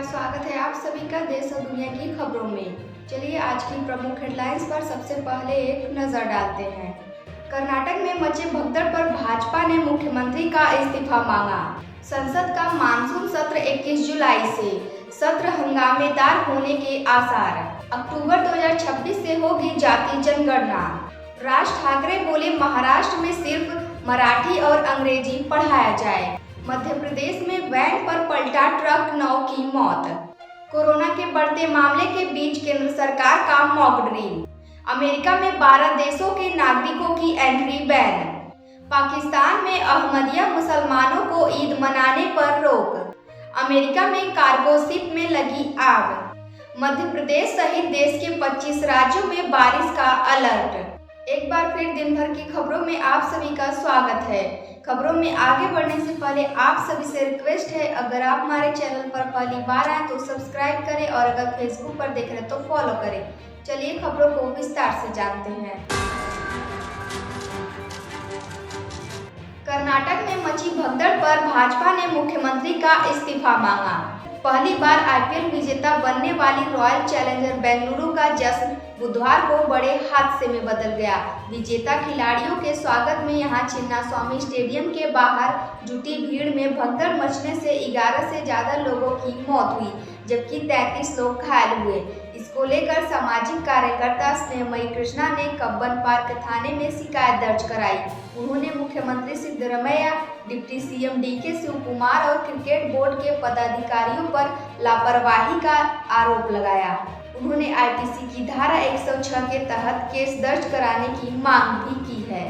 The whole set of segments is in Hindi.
नमस्कार, स्वागत है आप सभी का देश और दुनिया की खबरों में। चलिए आज की प्रमुख हेडलाइंस पर सबसे पहले एक नजर डालते हैं। कर्नाटक में मचे भगदड़ पर भाजपा ने मुख्यमंत्री का इस्तीफा मांगा। संसद का मानसून सत्र 21 जुलाई से, सत्र हंगामेदार होने के आसार। अक्टूबर 2026 से होगी जाति जनगणना। राज ठाकरे बोले महाराष्ट्र में सिर्फ मराठी और अंग्रेजी पढ़ाया जाए। मध्य प्रदेश में वैन पर पलटा ट्रक, 9 की मौत। कोरोना के बढ़ते मामले के बीच केंद्र सरकार का मॉक ड्रिल। अमेरिका में 12 देशों के नागरिकों की एंट्री बैन। पाकिस्तान में अहमदिया मुसलमानों को ईद मनाने पर रोक। अमेरिका में कार्गो शिप में लगी आग। मध्य प्रदेश सहित देश के 25 राज्यों में बारिश का अलर्ट। एक बार फिर दिन भर की खबरों में आप सभी का स्वागत है। खबरों में आगे बढ़ने से पहले आप सभी से रिक्वेस्ट है, अगर आप हमारे चैनल पर पहली बार आए तो सब्सक्राइब करें और अगर फेसबुक पर देख रहे तो फॉलो करें। चलिए खबरों को विस्तार से जानते हैं। कर्नाटक में मची भगदड़ पर भाजपा ने मुख्यमंत्री का इस्तीफा मांगा। पहली बार आईपीएल विजेता बनने वाली रॉयल चैलेंजर बेंगलुरु का जश्न बुधवार को बड़े हादसे में बदल गया। विजेता खिलाड़ियों के स्वागत में यहां चिन्नास्वामी स्टेडियम के बाहर जुटी भीड़ में भगदड़ मचने से 11 से ज्यादा लोगों की मौत हुई, जबकि 33 लोग घायल हुए। इसको लेकर सामाजिक कार्यकर्ता स्नेहमयी कृष्णा ने कब्बन पार्क थाने में शिकायत दर्ज कराई। उन्होंने मुख्यमंत्री सिद्धरमैया, डिप्टी सीएम डीके शिवकुमार और क्रिकेट बोर्ड के पदाधिकारियों पर लापरवाही का आरोप लगाया। उन्होंने आईपीसी की धारा 106 के तहत केस दर्ज कराने की मांग भी की है।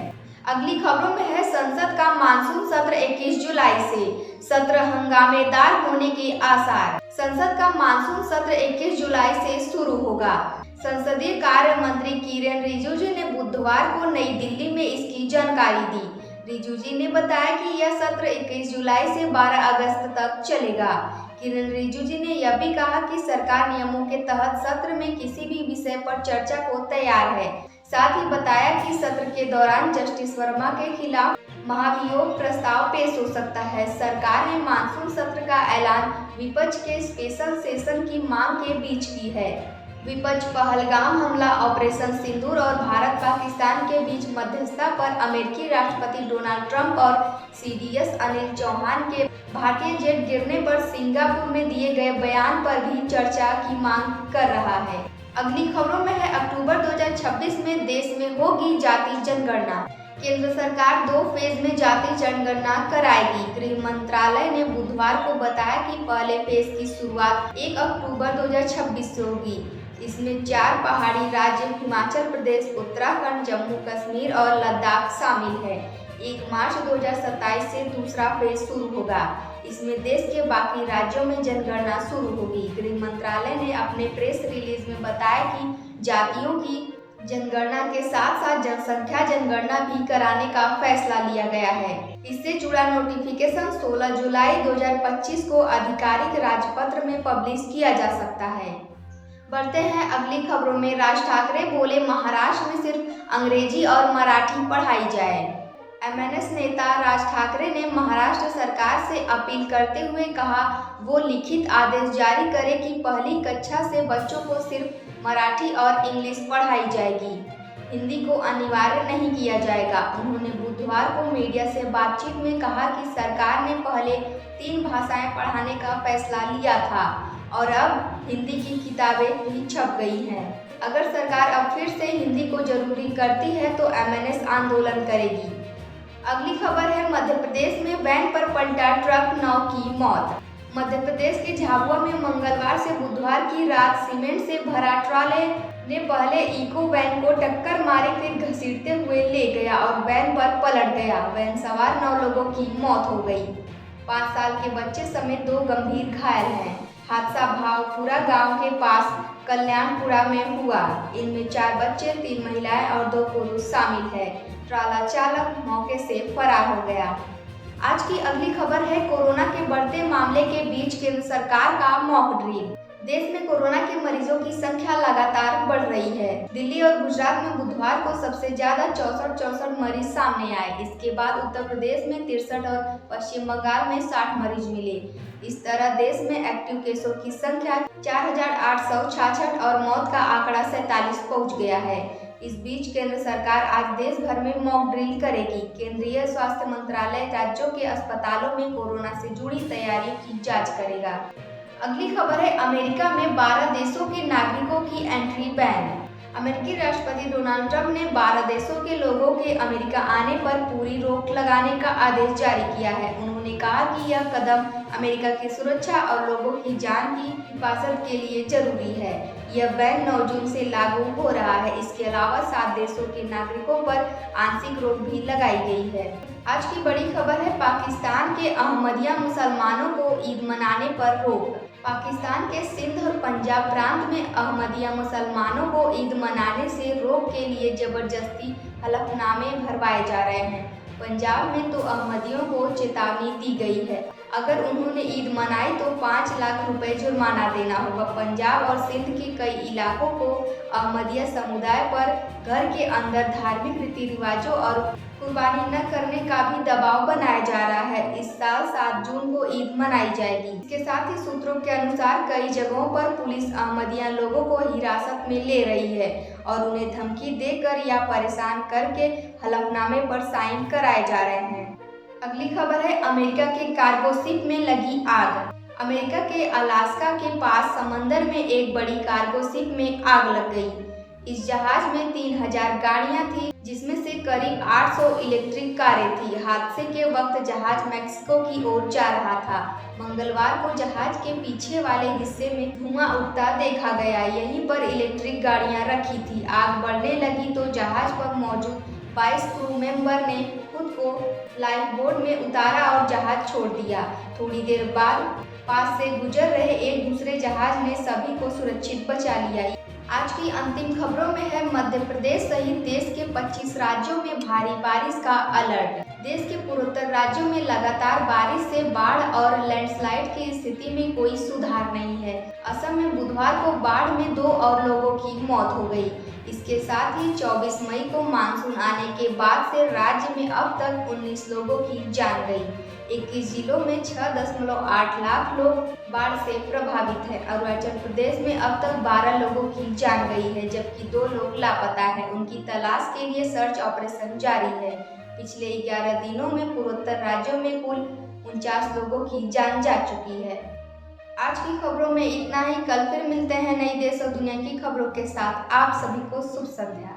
अगली खबरों में है संसद का मानसून सत्र 21 जुलाई से, सत्र हंगामेदार होने के आसार। संसद का मानसून सत्र 21 जुलाई से शुरू होगा। संसदीय कार्य मंत्री किरेन रिजिजू ने बुधवार को नई दिल्ली में इसकी जानकारी दी। रिजिजू ने बताया कि यह सत्र 21 जुलाई से 12 अगस्त तक चलेगा। किरेन रिजिजू ने यह भी कहा कि सरकार नियमों के तहत सत्र में किसी भी विषय पर चर्चा को तैयार है। साथ ही बताया कि सत्र के दौरान जस्टिस वर्मा के खिलाफ महाभियोग प्रस्ताव पेश हो सकता है। सरकार ने मानसून सत्र का ऐलान विपक्ष के स्पेशल सेशन की मांग के बीच की है। विपक्ष पहलगाम हमला, ऑपरेशन सिंदूर और भारत पाकिस्तान के बीच मध्यस्थता पर अमेरिकी राष्ट्रपति डोनाल्ड ट्रंप और सीडीएस अनिल चौहान के भारतीय जेट गिरने पर सिंगापुर में दिए गए बयान पर भी चर्चा की मांग कर रहा है। अगली खबरों में है अक्टूबर 2026 में देश में होगी जाति जनगणना। केंद्र सरकार 2 फेज में जाति जनगणना कराएगी। गृह मंत्रालय ने बुधवार को बताया कि पहले फेज की शुरुआत 1 अक्टूबर 2026 से होगी। इसमें 4 पहाड़ी राज्य हिमाचल प्रदेश, उत्तराखंड, जम्मू कश्मीर और लद्दाख शामिल है। 1 मार्च 2027 से दूसरा फेज शुरू होगा। इसमें देश के बाकी राज्यों में जनगणना शुरू होगी। गृह मंत्रालय ने अपने प्रेस रिलीज में बताया कि जातियों की जनगणना के साथ साथ जनसंख्या जनगणना भी कराने का फैसला लिया गया है। इससे जुड़ा नोटिफिकेशन 16 जुलाई 2025 को आधिकारिक राजपत्र में पब्लिश किया जा सकता है। बढ़ते हैं अगली खबरों में। राज ठाकरे बोले महाराष्ट्र में सिर्फ अंग्रेजी और मराठी पढ़ाई जाए। एमएनएस नेता राज ठाकरे ने महाराष्ट्र सरकार से अपील करते हुए कहा वो लिखित आदेश जारी करे कि पहली कक्षा से बच्चों को सिर्फ मराठी और इंग्लिश पढ़ाई जाएगी, हिंदी को अनिवार्य नहीं किया जाएगा। उन्होंने बुधवार को मीडिया से बातचीत में कहा कि सरकार ने पहले 3 भाषाएं पढ़ाने का फैसला लिया था और अब हिंदी की किताबें भी छप गई हैं। अगर सरकार अब फिर से हिंदी को जरूरी करती है तो एमएनएस आंदोलन करेगी। अगली खबर है मध्य प्रदेश में वैन पर पलटा ट्रक, 9 की मौत। मध्य प्रदेश के झाबुआ में मंगलवार से बुधवार की रात सीमेंट से भरा ट्रॉले ने पहले इको वैन को टक्कर मारे, फिर घसीटते हुए ले गया और वैन पर पलट गया। वैन सवार 9 लोगों की मौत हो गई। 5 साल के बच्चे समेत 2 गंभीर घायल हैं। हादसा भावपुरा गांव के पास कल्याणपुरा में हुआ। इनमें 4 बच्चे, 3 महिलाएं और 2 पुरुष शामिल है। ट्राला चालक मौके से फरार हो गया। आज की अगली खबर है कोरोना के बढ़ते मामले के बीच केंद्र सरकार का मॉक ड्रिल। देश में कोरोना के मरीजों की संख्या लगातार बढ़ रही है। दिल्ली और गुजरात में बुधवार को सबसे ज्यादा 64 मरीज सामने आए। इसके बाद उत्तर प्रदेश में 63 और पश्चिम बंगाल में 60 मरीज मिले। इस तरह देश में एक्टिव केसों की संख्या 4866 और मौत का आंकड़ा 47 पहुंच गया है। इस बीच केंद्र सरकार आज देश भर में मॉक ड्रिल करेगी। केंद्रीय स्वास्थ्य मंत्रालय राज्यों के अस्पतालों में कोरोना से जुड़ी तैयारियों की जांच करेगा। अगली खबर है, अमेरिका में 12 देशों के नागरिकों की एंट्री बैन। अमेरिकी राष्ट्रपति डोनाल्ड ट्रंप ने 12 देशों के लोगों के अमेरिका आने पर पूरी रोक लगाने का आदेश जारी किया है। उन्होंने कहा कि यह कदम अमेरिका की सुरक्षा और लोगों की जान की हिफाजत के लिए जरूरी है। यह बैन 9 जून से लागू हो रहा है। इसके अलावा 7 देशों के नागरिकों पर आंशिक रोक भी लगाई गई है। आज की बड़ी खबर है, पाकिस्तान के अहमदिया मुसलमानों को ईद मनाने पर रोक। पाकिस्तान के सिंध और पंजाब प्रांत में अहमदिया मुसलमानों को ईद मनाने से रोक के लिए जबरदस्ती हलफनामे भरवाए जा रहे हैं। पंजाब में तो अहमदियों को चेतावनी दी गई है, अगर उन्होंने ईद मनाई तो 5 लाख रुपए जुर्माना देना होगा। पंजाब और सिंध के कई इलाकों को अहमदिया समुदाय पर घर के अंदर धार्मिक रीति रिवाजों और कुर्बानी न करने का भी दबाव बनाया जा रहा है। इस साल 7 जून को ईद मनाई जाएगी। इसके साथ ही सूत्रों के अनुसार कई जगहों पर पुलिस अहमदिया लोगों को हिरासत में ले रही है और उन्हें धमकी देकर या परेशान करके हलफनामे पर साइन कराए जा रहे हैं। अगली खबर है, अमेरिका के कार्गो शिप में लगी आग। अमेरिका के अलास्का के पास समंदर में एक बड़ी कार्गो शिप में आग लग गई। इस जहाज में 3000 गाड़ियां थी, जिसमें से करीब 800 इलेक्ट्रिक कारें थी। हादसे के वक्त जहाज मैक्सिको की ओर जा रहा था। मंगलवार को जहाज के पीछे वाले हिस्से में धुआं उठता देखा गया। यहीं पर इलेक्ट्रिक गाड़ियां रखी थी। आग बढ़ने लगी तो जहाज पर मौजूद 22 क्रू मेंबर ने खुद को लाइफ बोट में उतारा और जहाज छोड़ दिया। थोड़ी देर बाद पास से गुजर रहे एक दूसरे जहाज ने सभी को सुरक्षित बचा लिया। आज की अंतिम खबरों में है, मध्य प्रदेश सहित देश के 25 राज्यों में भारी बारिश का अलर्ट। देश के पूर्वोत्तर राज्यों में लगातार बारिश से बाढ़ और लैंडस्लाइड की स्थिति में कोई सुधार नहीं है। असम में बुधवार को बाढ़ में 2 और लोगों की मौत हो गई। इसके साथ ही 24 मई को मानसून आने के बाद से राज्य में अब तक 19 लोगों की जान गई। 21 जिलों में 6.8 लाख लोग बाढ़ से प्रभावित हैं। अरुणाचल प्रदेश में अब तक 12 लोगों की जान गई है, जबकि 2 लोग लापता हैं। उनकी तलाश के लिए सर्च ऑपरेशन जारी है। पिछले 11 दिनों में पूर्वोत्तर राज्यों में कुल 49 लोगों की जान जा चुकी है। आज की खबरों में इतना ही। कल फिर मिलते हैं नई देश और दुनिया की खबरों के साथ। आप सभी को शुभ संध्या।